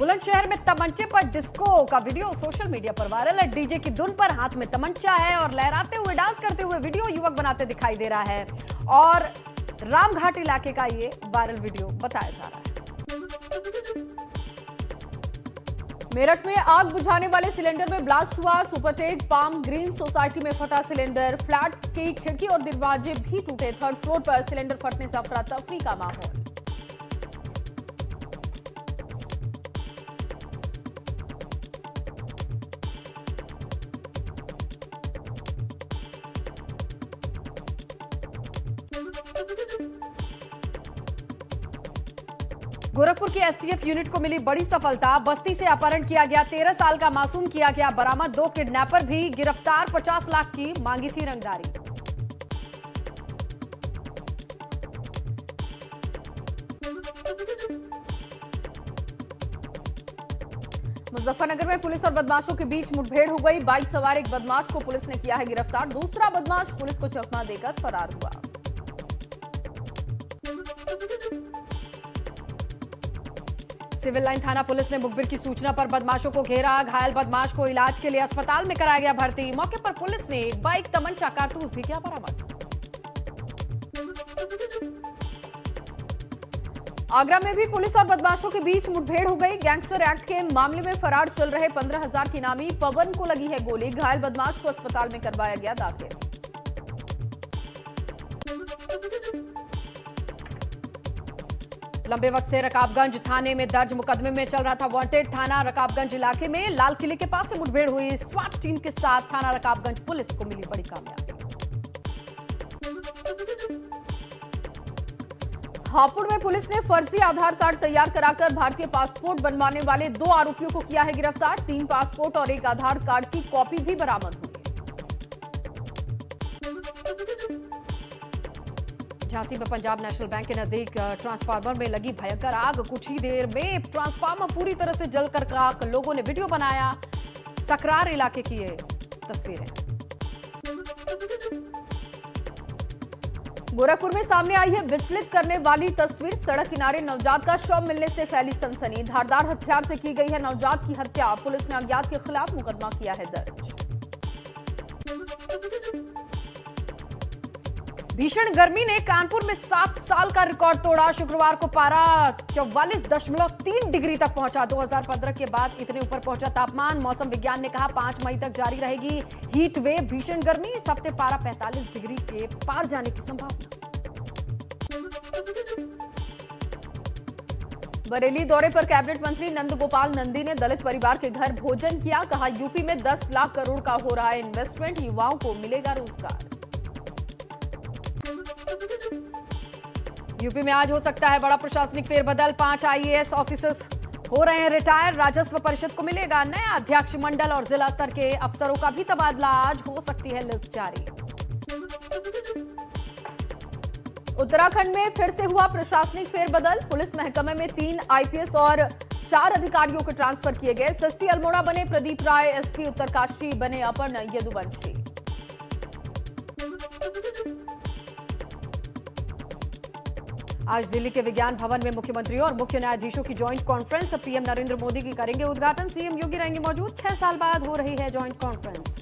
बुलंदशहर में तमंचे पर डिस्को का वीडियो सोशल मीडिया पर वायरल है। डीजे की धुन पर हाथ में तमंचा है और लहराते हुए डांस करते हुए वीडियो युवक बनाते दिखाई दे रहा है और रामघाट इलाके का ये वायरल वीडियो बताया जा रहा है। मेरठ में आग बुझाने वाले सिलेंडर में ब्लास्ट हुआ। सुपरटेक पाम ग्रीन सोसाइटी में फटा सिलेंडर, फ्लैट की खिड़की और दरवाजे भी टूटे। थर्ड फ्लोर पर सिलेंडर फटने से अफरा तफरी का माहौल। गोरखपुर की एसटीएफ यूनिट को मिली बड़ी सफलता। बस्ती से अपहरण किया गया 13 साल का मासूम किया गया बरामद। 2 किडनैपर भी गिरफ्तार। 50 लाख की मांगी थी रंगदारी। मुजफ्फरनगर में पुलिस और बदमाशों के बीच मुठभेड़ हो गई। बाइक सवार एक बदमाश को पुलिस ने किया है गिरफ्तार। दूसरा बदमाश पुलिस को चकमा देकर फरार हुआ। सिविल लाइन थाना पुलिस ने मुखबिर की सूचना पर बदमाशों को घेरा। घायल बदमाश को इलाज के लिए अस्पताल में कराया गया भर्ती। मौके पर पुलिस ने एक बाइक, तमंचा, कारतूस भी किया बरामद। आगरा में भी पुलिस और बदमाशों के बीच मुठभेड़ हो गई। गैंगस्टर एक्ट के मामले में फरार चल रहे 15,000 के इनामी पवन को लगी है गोली। घायल बदमाश को अस्पताल में करवाया गया दाखिल। लंबे वक्त से रकाबगंज थाने में दर्ज मुकदमे में चल रहा था वांटेड। थाना रकाबगंज इलाके में लाल किले के पास से मुठभेड़ हुई। स्वाट टीम के साथ थाना रकाबगंज पुलिस को मिली बड़ी कामयाबी। हापुड़ में पुलिस ने फर्जी आधार कार्ड तैयार कराकर भारतीय पासपोर्ट बनवाने वाले 2 आरोपियों को किया है गिरफ्तार। 3 पासपोर्ट और 1 आधार कार्ड की कॉपी भी बरामद हुई। झांसी में पंजाब नेशनल बैंक के नजदीक ट्रांसफार्मर में लगी भयंकर आग। कुछ ही देर में ट्रांसफार्मर पूरी तरह से जलकर खाक। लोगों ने वीडियो बनाया। सकरार इलाके की ये तस्वीरें। गोरखपुर में सामने आई है विचलित करने वाली तस्वीर। सड़क किनारे नवजात का शव मिलने से फैली सनसनी। धारदार हथियार से की गई है नवजात की हत्या। पुलिस ने अज्ञात के खिलाफ मुकदमा किया है दर्ज। भीषण गर्मी ने कानपुर में 7 साल का रिकॉर्ड तोड़ा। शुक्रवार को पारा 44.3 डिग्री तक पहुंचा। 2015 के बाद इतने ऊपर पहुंचा तापमान। मौसम विज्ञान ने कहा 5 मई तक जारी रहेगी हीट वेव। भीषण गर्मी, इस हफ्ते पारा 45 डिग्री के पार जाने की संभावना। बरेली दौरे पर कैबिनेट मंत्री नंदगोपाल नंदी ने दलित परिवार के घर भोजन किया। कहा यूपी में 10 लाख करोड़ का हो रहा है इन्वेस्टमेंट। युवाओं को मिलेगा रोजगार। यूपी में आज हो सकता है बड़ा प्रशासनिक फेरबदल। 5 आईएएस ऑफिसर्स हो रहे हैं रिटायर। राजस्व परिषद को मिलेगा नया अध्यक्ष। मंडल और जिला स्तर के अफसरों का भी तबादला। आज हो सकती है लिस्ट जारी। उत्तराखंड में फिर से हुआ प्रशासनिक फेरबदल। पुलिस महकमे में 3 आईपीएस और 4 अधिकारियों के ट्रांसफर किए गए। एसपी अल्मोड़ा बने प्रदीप राय। एसपी उत्तरकाशी बने अपर्ण यदुवंशी। आज दिल्ली के विज्ञान भवन में मुख्यमंत्री और मुख्य न्यायाधीशों की joint conference. PM Narendra Modi की करेंगे उद्घाटन। सीएम योगी रहेंगे मौजूद। 6 साल बाद हो रही है ज्वाइंट कॉन्फ्रेंस।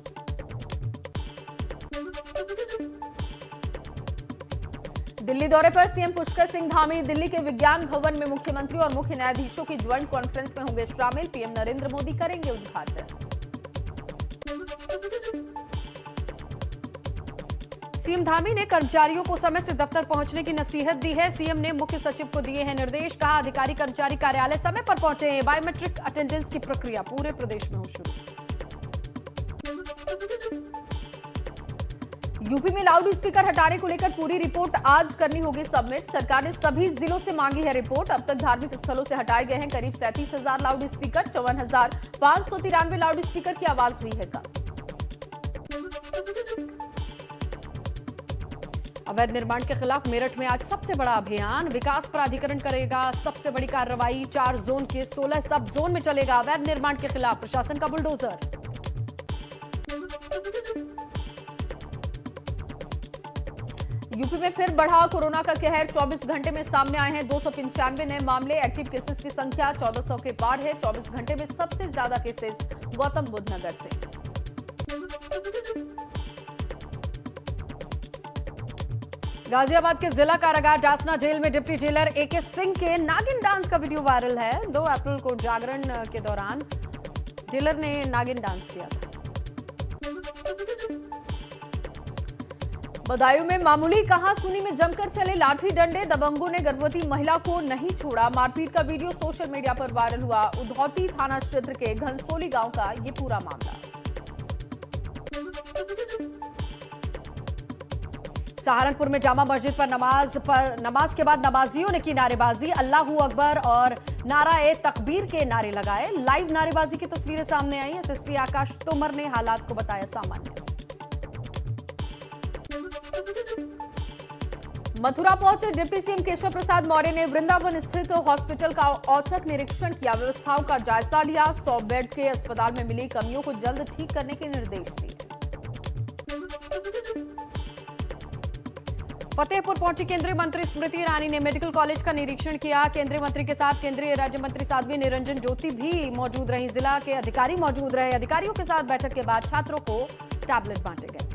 दिल्ली दौरे पर सीएम पुष्कर सिंह धामी। दिल्ली के विज्ञान भवन में मुख्यमंत्री और मुख्य न्यायाधीशों की ज्वाइंट कॉन्फ्रेंस में होंगे शामिल। पीएम नरेंद्र मोदी करेंगे उद्घाटन। सीएम धामी ने कर्मचारियों को समय से दफ्तर पहुंचने की नसीहत दी है। सीएम ने मुख्य सचिव को दिए हैं निर्देश। कहा अधिकारी कर्मचारी कार्यालय समय पर पहुंचे। बायोमेट्रिक अटेंडेंस की प्रक्रिया पूरे प्रदेश में हो शुरू। यूपी में लाउड स्पीकर हटाने को लेकर पूरी रिपोर्ट आज करनी होगी सबमिट। सरकार ने सभी जिलों से मांगी है रिपोर्ट। अब तक धार्मिक स्थलों से हटाए गए हैं करीब 37,000 लाउड स्पीकर। 54,593 लाउड स्पीकर की आवाज हुई है कम। अवैध निर्माण के खिलाफ मेरठ में आज सबसे बड़ा अभियान। विकास प्राधिकरण करेगा सबसे बड़ी कार्रवाई। 4 जोन के 16 सब जोन में चलेगा अवैध निर्माण के खिलाफ प्रशासन का बुलडोजर। यूपी में फिर बढ़ा कोरोना का कहर। 24 घंटे में सामने आए हैं 295 नए मामले। एक्टिव केसेस की संख्या 1400 के पार है। 24 घंटे में सबसे ज्यादा केसेस गौतम बुद्ध नगर से। गाजियाबाद के जिला कारागार डासना जेल में डिप्टी जेलर एके सिंह के नागिन डांस का वीडियो वायरल है। 2 अप्रैल को जागरण के दौरान जेलर ने नागिन डांस किया था। बदायूं में मामूली कहासुनी में जमकर चले लाठी डंडे। दबंगों ने गर्भवती महिला को नहीं छोड़ा। मारपीट का वीडियो सोशल मीडिया पर वायरल हुआ। उधौती थाना क्षेत्र के घनसोली गांव का ये पूरा मामला। सहारनपुर में जामा मस्जिद पर नमाज के बाद नमाजियों ने की नारेबाजी। अल्लाहू अकबर और नारा तकबीर के नारे लगाए। लाइव नारेबाजी की तस्वीरें सामने आई। एसएसपी आकाश तोमर ने हालात को बताया सामान्य। मथुरा पहुंचे डिप्टी सीएम केशव प्रसाद मौर्य ने वृंदावन स्थित हॉस्पिटल का औचक निरीक्षण किया। व्यवस्थाओं का जायजा लिया। 100 बेड के अस्पताल में मिली कमियों को जल्द ठीक करने के निर्देश दिए। फतेहपुर पहुंची केंद्रीय मंत्री स्मृति ईरानी ने मेडिकल कॉलेज का निरीक्षण किया। केंद्रीय मंत्री के साथ केंद्रीय राज्य मंत्री साध्वी निरंजन ज्योति भी मौजूद रही। जिला के अधिकारी मौजूद रहे। अधिकारियों के साथ बैठक के बाद छात्रों को टैबलेट बांटे गए।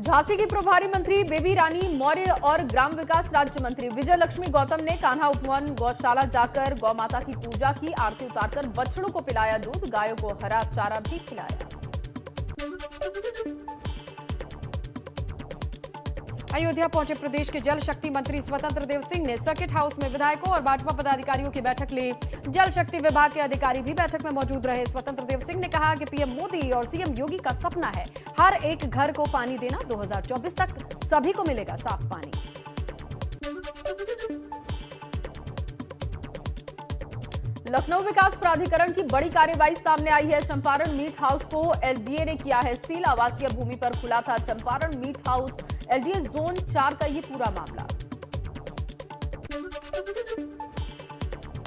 झांसी की प्रभारी मंत्री बेबी रानी मौर्य और ग्राम विकास राज्य मंत्री विजय लक्ष्मी गौतम ने कान्हा उपवन गौशाला जाकर गौ माता की पूजा की। आरती उतारकर बछड़ों को पिलाया दूध। गायों को हरा चारा भी खिलाया। अयोध्या पहुंचे प्रदेश के जल शक्ति मंत्री स्वतंत्र देव सिंह ने सर्किट हाउस में विधायकों और भाजपा पदाधिकारियों की बैठक ली। जल शक्ति विभाग के अधिकारी भी बैठक में मौजूद रहे। स्वतंत्र देव सिंह ने कहा कि पीएम मोदी और सीएम योगी का सपना है हर एक घर को पानी देना। 2024 तक सभी को मिलेगा साफ पानी। लखनऊ विकास प्राधिकरण की बड़ी कार्रवाई सामने आई है। चंपारण मीट हाउस को एलडीए ने किया है सील। आवासीय भूमि पर खुला था Champaran meat house. LDA zone 4 का ये पूरा मामला।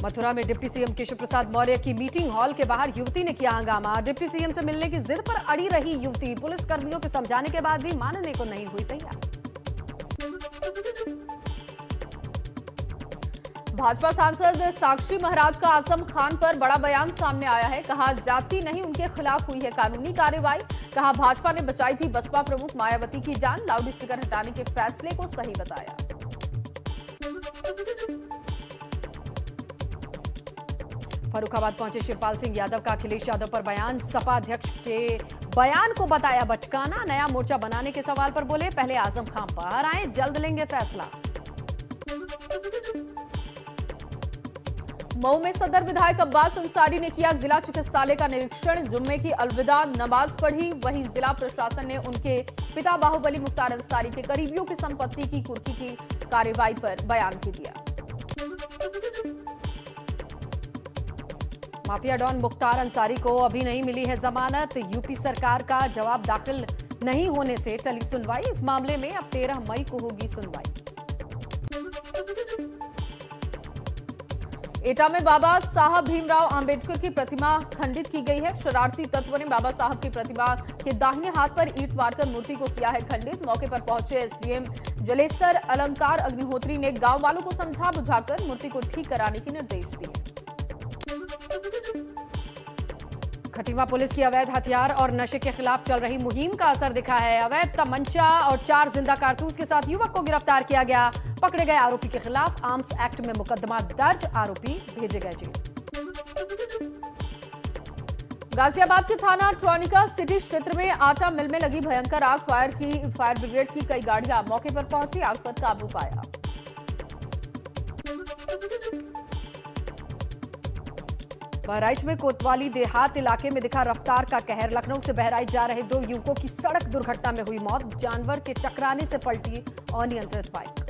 मथुरा में डिप्टी सीएम केशव प्रसाद मौर्य की मीटिंग हॉल के बाहर युवती ने किया हंगामा। डिप्टी सीएम से मिलने की जिद पर अड़ी रही युवती। पुलिस कर्मियों के समझाने के बाद भी मानने को नहीं हुई तैयार। भाजपा सांसद साक्षी महाराज का आजम खान पर बड़ा बयान सामने आया है। कहा ज्यादती नहीं, उनके खिलाफ हुई है कानूनी कार्रवाई। कहा भाजपा ने बचाई थी बसपा प्रमुख मायावती की जान। लाउड स्पीकर हटाने के फैसले को सही बताया। फर्रुखाबाद पहुंचे शिवपाल सिंह यादव का अखिलेश यादव पर बयान। सपा अध्यक्ष के बयान को बताया बचकाना। नया मोर्चा बनाने के सवाल पर बोले पहले आजम खान बाहर आए, जल्द लेंगे फैसला। मऊ में सदर विधायक अब्बास अंसारी ने किया जिला चिकित्सालय का निरीक्षण। जुम्मे की अलविदा नमाज पढ़ी। वहीं जिला प्रशासन ने उनके पिता बाहुबली मुख्तार अंसारी के करीबियों की संपत्ति की कुर्की की कार्रवाई पर बयान भी दिया। माफिया डॉन मुख्तार अंसारी को अभी नहीं मिली है जमानत। यूपी सरकार का जवाब दाखिल नहीं होने से टली सुनवाई। इस मामले में अब 13 मई को होगी सुनवाई। एटा में बाबा साहब भीमराव अंबेडकर की प्रतिमा खंडित की गई है। शरारती तत्वों ने बाबा साहब की प्रतिमा के दाहिने हाथ पर ईंट मारकर मूर्ति को किया है खंडित। मौके पर पहुंचे एसडीएम जलेसर अलंकार अग्निहोत्री ने गांव वालों को समझा बुझाकर मूर्ति को ठीक कराने के निर्देश दिए। खटीमा पुलिस की अवैध हथियार और नशे के खिलाफ चल रही मुहिम का असर दिखा है। अवैध तमंचा और 4 जिंदा कारतूस के साथ युवक को गिरफ्तार किया गया। पकड़े गए आरोपी के खिलाफ आर्म्स एक्ट में मुकदमा दर्ज। आरोपी भेजे गए जेल। गाजियाबाद के थाना ट्रॉनिका सिटी क्षेत्र में आटा मिल में लगी भयंकर आग। फायर ब्रिगेड की कई गाड़ियां मौके पर पहुंची, आग पर काबू पाया। बहराइच में कोतवाली देहात इलाके में दिखा रफ्तार का कहर। लखनऊ से बहराइच जा रहे 2 युवकों की सड़क दुर्घटना में हुई मौत। जानवर के टकराने से पलटी अनियंत्रित बाइक।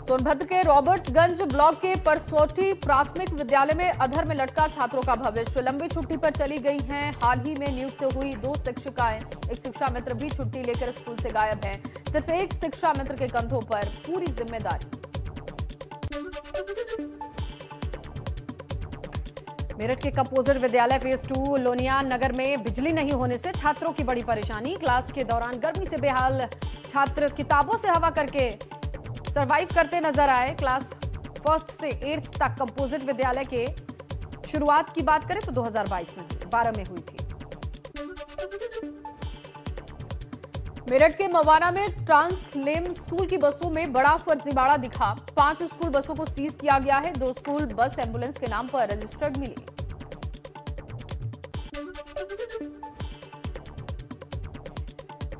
सोनभद्र के रॉबर्ट्सगंज ब्लॉक के परसोटी प्राथमिक विद्यालय में अधर में लटका छात्रों का भविष्य। लंबी छुट्टी पर चली गई हैं। हाल ही में नियुक्त हुई 2 शिक्षिकाएं। एक शिक्षा मित्र भी छुट्टी लेकर स्कूल से गायब हैं। सिर्फ एक शिक्षा मित्र के कंधों पर पूरी जिम्मेदारी। मेरठ के कंपोजिट विद्यालय फेज 2 लोनिया नगर में बिजली नहीं होने से छात्रों की बड़ी परेशानी। क्लास के दौरान गर्मी से बेहाल छात्र किताबों से हवा करके सरवाइव करते नजर आए। क्लास 1 से 8 तक कंपोजिट विद्यालय के शुरुआत की बात करें तो 2022 में 12 में हुई थी। मेरठ के मवाना में ट्रांसलेम स्कूल की बसों में बड़ा फर्जीवाड़ा दिखा। 5 स्कूल बसों को सीज किया गया है। 2 स्कूल बस एम्बुलेंस के नाम पर रजिस्टर्ड मिली।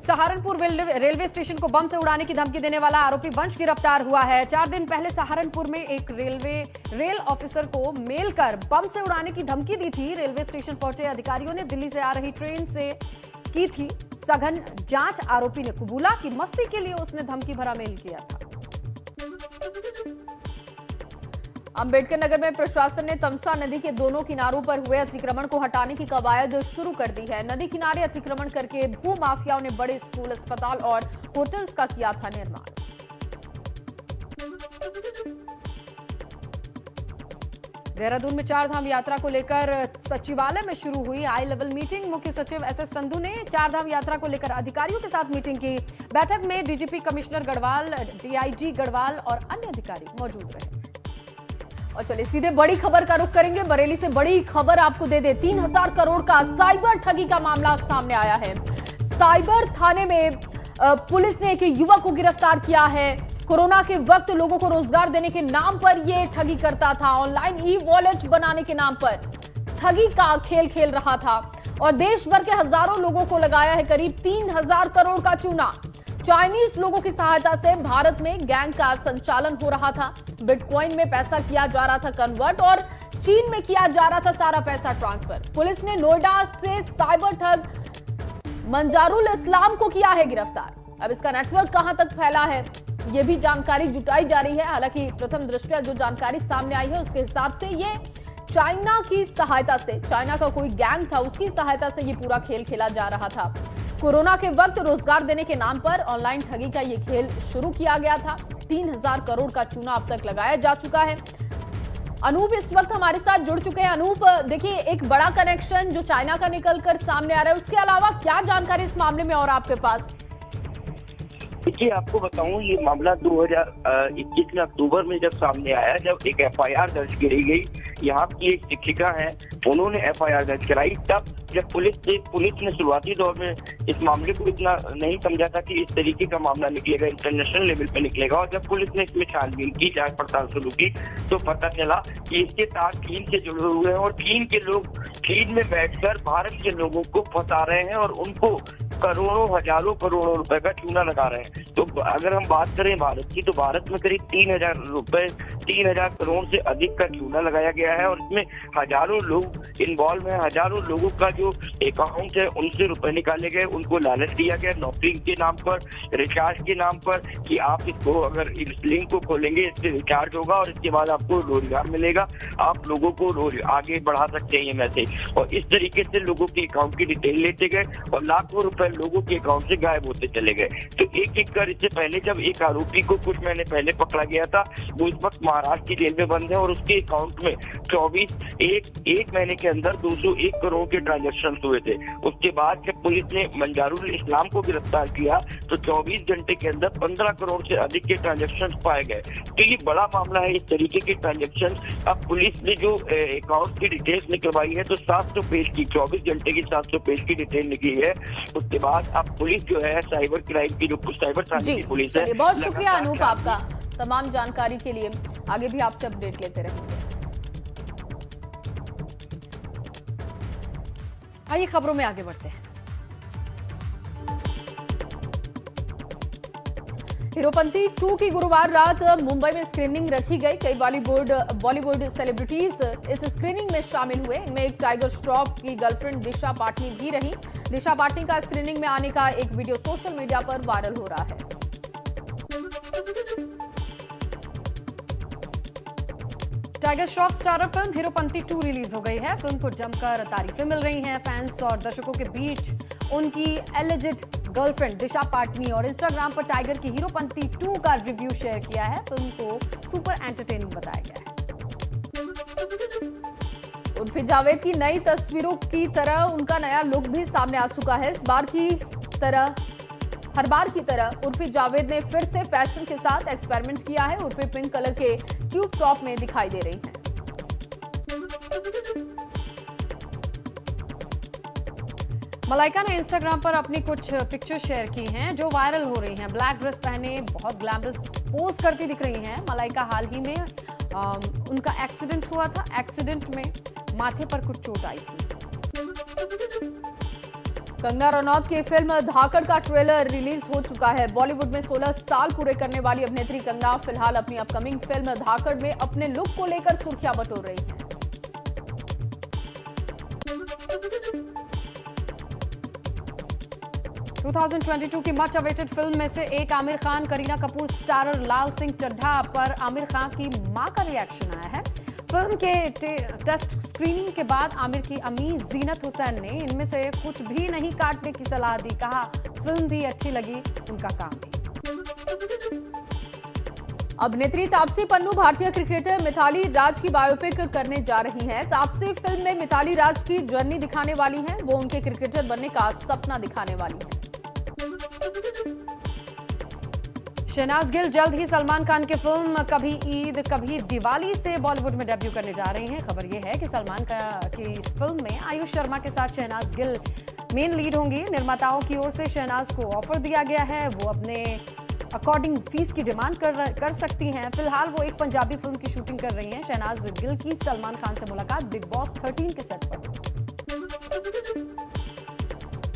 सहारनपुर रेलवे स्टेशन को बम से उड़ाने की धमकी देने वाला आरोपी वंश गिरफ्तार हुआ है। 4 दिन पहले सहारनपुर में एक रेल ऑफिसर को मेल कर बम से उड़ाने की धमकी दी थी। रेलवे स्टेशन पहुंचे अधिकारियों ने दिल्ली से आ रही ट्रेन से की थी सघन जांच। आरोपी ने कबूला कि मस्ती के लिए उसने धमकी भरा मेल किया था। अंबेडकर नगर में प्रशासन ने तमसा नदी के दोनों किनारों पर हुए अतिक्रमण को हटाने की कवायद शुरू कर दी है। नदी किनारे अतिक्रमण करके भू माफियाओं ने बड़े स्कूल, अस्पताल और होटल्स का किया था निर्माण। देहरादून में 4 धाम यात्रा को लेकर सचिवालय में शुरू हुई हाई लेवल मीटिंग। मुख्य सचिव एसएस संधू ने 4 धाम यात्रा को लेकर अधिकारियों के साथ मीटिंग की। बैठक में DGP commissioner Garhwal, DIG Garhwal और अन्य अधिकारी मौजूद रहे। और चलिए सीधे बड़ी खबर का रुख करेंगे। बरेली से बड़ी खबर आपको दे दे। 3000 करोड़ का साइबर ठगी का मामला सामने आया है। साइबर थाने में पुलिस ने एक युवक को गिरफ्तार किया है। कोरोना के वक्त लोगों को रोजगार देने के नाम पर यह ठगी करता था। ऑनलाइन ई वॉलेट बनाने के नाम पर ठगी का खेल खेल रहा था और देश भर के हजारों लोगों को लगाया है करीब 3000 करोड़ का चूना। चाइनीज लोगों की सहायता से भारत में गैंग का संचालन हो रहा था। बिटकॉइन में पैसा किया जा रहा था कन्वर्ट और चीन में किया जा रहा था सारा पैसा ट्रांसफर। पुलिस ने नोएडा से साइबर ठग मंजारुल इस्लाम को किया है गिरफ्तार। अब इसका नेटवर्क कहां तक फैला है ये भी जानकारी जुटाई जा रही है। हालांकि प्रथम दृष्टया जो जानकारी सामने आई है उसके हिसाब से ये चाइना की सहायता से, चाइना का कोई गैंग था उसकी सहायता से ये पूरा खेल खेला जा रहा था। कोरोना के वक्त रोजगार देने के नाम पर ऑनलाइन ठगी का ये खेल शुरू किया गया था। 3000 करोड़ का चूना अब तक लगाया जा चुका है। अनूप इस वक्त हमारे साथ जुड़ चुके हैं। अनूप, देखिए एक बड़ा कनेक्शन जो चाइना का निकल कर सामने आ रहा है, उसके अलावा क्या जानकारी इस मामले में और आपके पास? देखिए, आपको बताऊं ये मामला 2021 में अक्टूबर में जब सामने आया, जब एक एफआईआर दर्ज करी गई। यहाँ की एक शिक्षिका है, उन्होंने एफआईआर दर्ज कराई। तब जब पुलिस ने शुरुआती दौर में इस मामले को इतना नहीं समझा था कि इस तरीके का मामला निकलेगा, इंटरनेशनल लेवल पे निकलेगा। और जब पुलिस ने इसमें छानबीन की, जांच पड़ताल शुरू की, तो पता चला कि इसके तार चीन से जुड़े हुए हैं और चीन के लोग चीन में बैठकर भारत के लोगों को फंसा रहे हैं और उनको करोड़ों, हजारों करोड़ों रुपए का चूना लगा रहे हैं। तो अगर हम बात करें भारत की, तो भारत में करीब 3000 करोड़ से अधिक का चूना लगाया गया है और इसमें हजारों लोग इन्वॉल्व हैं। हजारों लोगों का जो अकाउंट है उनसे रुपए निकाले गए, उनको लालच दिया गया नौकरी के नाम पर, रिचार्ज के नाम पर, कि आप इसको अगर इस लिंक को खोलेंगे इससे रिचार्ज होगा और इसके बाद आपको रोजगार मिलेगा, आप लोगों को रोज आगे बढ़ा सकते हैं ये मैसेज। और इस तरीके से लोगों के अकाउंट की डिटेल लेते गए और लाखों रुपए लोगों के अकाउंट से गायब होते चले गए। तो एक एक कर इससे पहले जब एक आरोपी को कुछ महीने पहले पकड़ा गया था, वो इस वक्त महाराष्ट्र की जेल में बंद है और उसके अकाउंट में एक महीने के अंदर 201 करोड़ के ट्रांजैक्शन हुए थे। उसके बाद जब पुलिस ने मंजारुल इस्लाम को गिरफ्तार किया तो 24 घंटे के अंदर 15 करोड़ से अधिक के ट्रांजैक्शन पाए गए। तो ये बड़ा मामला है इस तरीके के ट्रांजैक्शन। अब पुलिस ने जो अकाउंट की डिटेल्स निकलवाई है तो 700 पेज की, 24 घंटे की 700 पेज की डिटेल निकली है। उसके बाद अब पुलिस जो है साइबर क्राइम की, जो साइबर थाने की पुलिस है। बहुत शुक्रिया अनूप आपका तमाम जानकारी के लिए। आगे भी आपसे अपडेट लेते रहेंगे। आइए खबरों में आगे बढ़ते हैं। हीरोपंती 2 की गुरुवार रात मुंबई में स्क्रीनिंग रखी गई। कई बॉलीवुड सेलिब्रिटीज इस स्क्रीनिंग में शामिल हुए। इनमें एक टाइगर श्रॉफ की गर्लफ्रेंड दिशा पाटनी भी रही। दिशा पाटनी का स्क्रीनिंग में आने का एक वीडियो सोशल मीडिया पर वायरल हो रहा है। Tiger Shroff starrer film Heropanti 2 release हो गई है। फिल्म को जमकर तारीफें मिल रही हैं। फैंस और दर्शकों के बीच उनकी एलिजिड गर्लफ्रेंड दिशा पाटनी और इंस्टाग्राम पर टाइगर की हीरोपंती 2 का रिव्यू शेयर किया है। फिल्म को सुपर एंटरटेनिंग बताया गया है। उर्फी जावेद की नई तस्वीरों की तरह उनका नया लुक भी सामने आ चुका है। इस बार की तरह हर बार की तरह उर्फी जावेद ने फिर से फैशन के साथ एक्सपेरिमेंट किया है। उर्फी पिंक कलर के ट्यूब टॉप में दिखाई दे रही हैं। मलाइका ने इंस्टाग्राम पर अपनी कुछ पिक्चर शेयर की हैं जो वायरल हो रही हैं। ब्लैक ड्रेस पहने बहुत ग्लैमरस पोज करती दिख रही हैं। मलाइका हाल ही में उनका एक्सीडेंट हुआ था। एक्सीडेंट में माथे पर कुछ चोट आई थी। कंगना रनौत की फिल्म धाकड़ का ट्रेलर रिलीज हो चुका है। बॉलीवुड में 16 साल पूरे करने वाली अभिनेत्री कंगना फिलहाल अपनी अपकमिंग फिल्म धाकड़ में अपने लुक को लेकर सुर्खियां बटोर रही हैं। टू 2022 की मच अवेटेड फिल्म में से एक आमिर खान, करीना कपूर स्टारर लाल सिंह चड्ढा पर आमिर खान की मां का रिएक्शन आया है। फिल्म के टेस्ट स्क्रीनिंग के बाद आमिर की अम्मी जीनत हुसैन ने इनमें से कुछ भी नहीं काटने की सलाह दी। कहा फिल्म भी अच्छी लगी, उनका काम भी। अभिनेत्री तापसी पन्नू भारतीय क्रिकेटर मिताली राज की बायोपिक करने जा रही हैं। तापसी फिल्म में मिताली राज की जर्नी दिखाने वाली हैं। वो उनके क्रिकेटर बनने का सपना दिखाने वाली हैं। शहनाज गिल जल्द ही सलमान खान की फिल्म कभी ईद कभी दिवाली से बॉलीवुड में डेब्यू करने जा रही हैं। खबर यह है कि सलमान की इस फिल्म में आयुष शर्मा के साथ शहनाज गिल मेन लीड होंगी। निर्माताओं की ओर से शहनाज को ऑफर दिया गया है। वो अपने अकॉर्डिंग फीस की डिमांड कर सकती हैं। फिलहाल वो एक पंजाबी फिल्म की शूटिंग कर रही हैं। शहनाज गिल की सलमान खान से मुलाकात बिग बॉस 13 के सेट पर।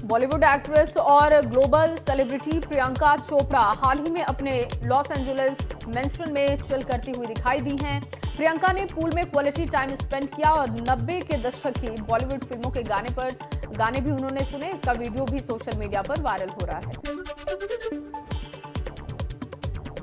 बॉलीवुड एक्ट्रेस और ग्लोबल सेलिब्रिटी प्रियंका चोपड़ा हाल ही में अपने लॉस एंजलिस मैंशन में चिल करती हुई दिखाई दी हैं। प्रियंका ने पूल में क्वालिटी टाइम स्पेंड किया और 90 के दशक की बॉलीवुड फिल्मों के गाने भी उन्होंने सुने। इसका वीडियो भी सोशल मीडिया पर वायरल हो रहा है।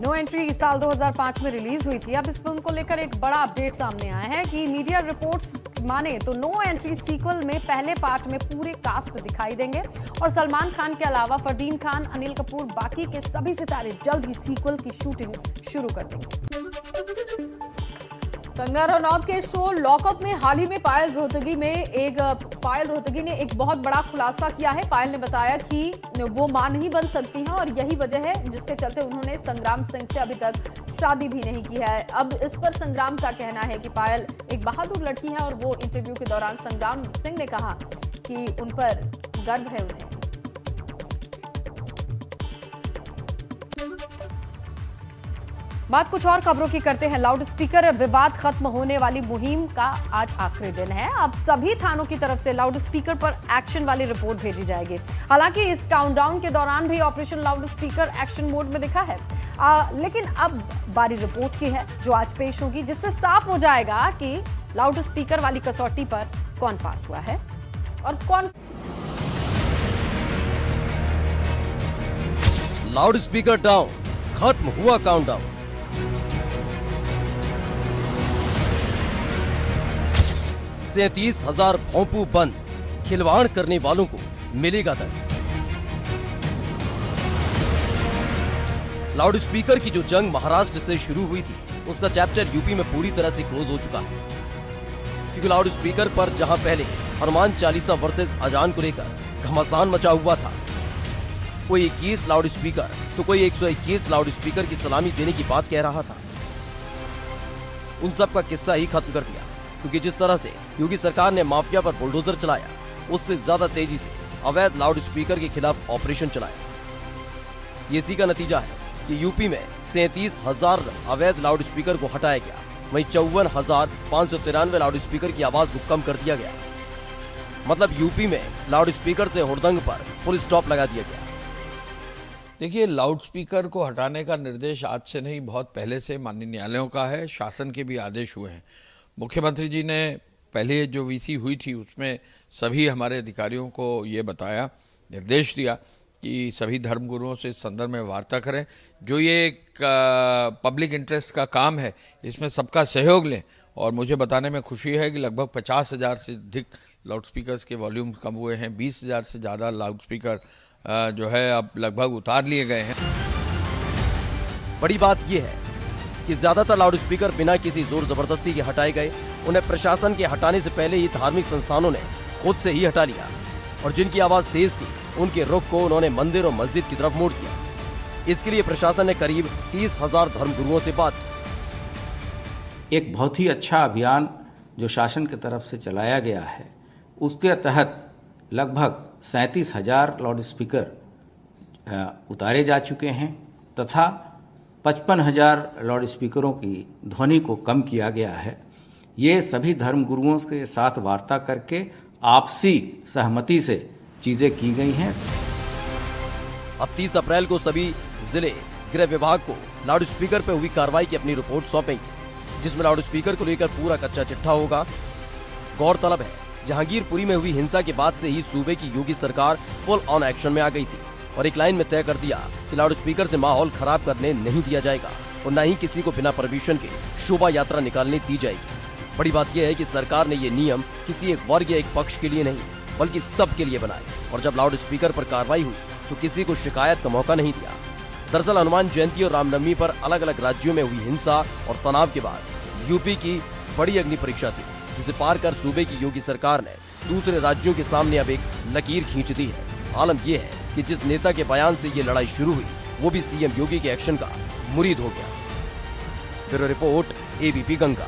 नो एंट्री साल 2005 में रिलीज हुई थी। अब इस फिल्म को लेकर एक बड़ा अपडेट सामने आया है कि मीडिया रिपोर्ट्स माने तो नो एंट्री सीक्वल में पहले पार्ट में पूरे कास्ट दिखाई देंगे और सलमान खान के अलावा फरदीन खान, अनिल कपूर, बाकी के सभी सितारे जल्द ही सीक्वल की शूटिंग शुरू कर देंगे। कंगना रनौत के शो लॉकअप में हाल ही में पायल रोहतगी ने एक बहुत बड़ा खुलासा किया है। पायल ने बताया कि वो मां नहीं बन सकती हैं और यही वजह है जिसके चलते उन्होंने संग्राम सिंह से अभी तक शादी भी नहीं की है। अब इस पर संग्राम का कहना है कि पायल एक बहादुर लड़की है और वो इंटरव्यू के दौरान संग्राम सिंह ने कहा कि उन पर गर्व है उन्हें। बात कुछ और खबरों की करते हैं। लाउड स्पीकर विवाद खत्म होने वाली मुहिम का आज आखिरी दिन है। अब सभी थानों की तरफ से लाउड स्पीकर पर एक्शन वाली रिपोर्ट भेजी जाएगी। हालांकि इस काउंटडाउन के दौरान भी operation loud speaker action mode में दिखा है। लेकिन अब बारी रिपोर्ट की है जो आज पेश होगी, जिससे साफ हो जाएगा कि लाउड स्पीकर वाली कसौटी पर कौन पास हुआ है और कौन। लाउड स्पीकर डाउन, खत्म हुआ काउंटडाउन। 37,000 भोंपू बंद, खिलवाड़ करने वालों को मिलेगा दंड। लाउड स्पीकर की जो जंग महाराष्ट्र से शुरू हुई थी उसका चैप्टर यूपी में पूरी तरह से क्लोज हो चुका है, क्योंकि लाउड स्पीकर पर जहां पहले हनुमान चालीसा वर्सेस अजान को लेकर घमासान मचा हुआ था, कोई 21 लाउड स्पीकर तो कोई 121 लाउड स्पीकर की सलामी देने की बात कह रहा था, उन सब का किस्सा ही खत्म कर दिया। क्योंकि जिस तरह से योगी सरकार ने माफिया पर बुलडोजर चलाया, उससे ज्यादा तेजी से अवैध लाउड स्पीकर के खिलाफ ऑपरेशन चलाया। इसी का नतीजा है कि यूपी में 37,000 अवैध लाउड स्पीकर को हटाया गया, वहीं 54,593 लाउड स्पीकर की आवाज को कम कर दिया गया। मतलब यूपी में लाउड स्पीकर से हुड़दंग पर फुल स्टॉप लगा दिया गया। देखिए, लाउड स्पीकर को हटाने का निर्देश आज से नहीं, बहुत पहले से माननीय न्यायालयों का है, शासन के भी आदेश हुए हैं। मुख्यमंत्री जी ने पहले जो वीसी हुई थी उसमें सभी हमारे अधिकारियों को ये बताया, निर्देश दिया कि सभी धर्मगुरुओं से इस संदर्भ में वार्ता करें। जो ये एक पब्लिक इंटरेस्ट का काम है, इसमें सबका सहयोग लें। और मुझे बताने में खुशी है कि लगभग 50,000 से अधिक लाउड स्पीकर्स के वॉल्यूम कम हुए हैं। 20,000 से ज़्यादा लाउड स्पीकर जो है अब लगभग उतार लिए गए हैं। बड़ी बात यह है कि ज्यादातर लाउड स्पीकर बिना किसी जोर जबरदस्ती के हटाए गए उन्हें प्रशासन के हटाने से पहले ही धार्मिक संस्थानों ने खुद से ही हटा लिया और जिनकी आवाज तेज थी उनके रुख को उन्होंने मंदिर और मस्जिद की तरफ मोड़ दिया। इसके लिए प्रशासन ने करीब 30,000 धर्मगुरुओं से बात की। एक बहुत ही अच्छा अभियान जो शासन की तरफ से चलाया गया है, उसके तहत लगभग 37,000 लाउड स्पीकर उतारे जा चुके हैं तथा 55,000 लाउड स्पीकरों की ध्वनि को कम किया गया है। ये सभी धर्मगुरुओं के साथ वार्ता करके आपसी सहमति से चीज़ें की गई हैं। अब 30 अप्रैल को सभी जिले गृह विभाग को लाउड स्पीकर पर हुई कार्रवाई की अपनी रिपोर्ट सौंपेंगे, जिसमें लाउड स्पीकर को लेकर पूरा कच्चा चिट्ठा होगा। गौरतलब है, जहांगीरपुरी में हुई हिंसा के बाद से ही सूबे की योगी सरकार फुल ऑन एक्शन में आ गई थी और एक लाइन में तय कर दिया कि लाउड स्पीकर से माहौल खराब करने नहीं दिया जाएगा और न ही किसी को बिना परमिशन के शोभा यात्रा निकालने दी जाएगी। बड़ी बात यह है कि सरकार ने ये नियम किसी एक वर्ग या एक पक्ष के लिए नहीं बल्कि सबके लिए बनाए और जब लाउड स्पीकर पर कार्रवाई हुई तो किसी को शिकायत का मौका नहीं दिया। दरअसल हनुमान जयंती और रामनवमी पर अलग अलग राज्यों में हुई हिंसा और तनाव के बाद यूपी की बड़ी अग्नि परीक्षा थी, जिसे पार कर सूबे की योगी सरकार ने दूसरे राज्यों के सामने अब एक लकीर खींच दी है। आलम यह है कि जिस नेता के बयान से ये लड़ाई शुरू हुई वो भी सीएम योगी के एक्शन का मुरीद हो गया। Bureau report, ABP Ganga.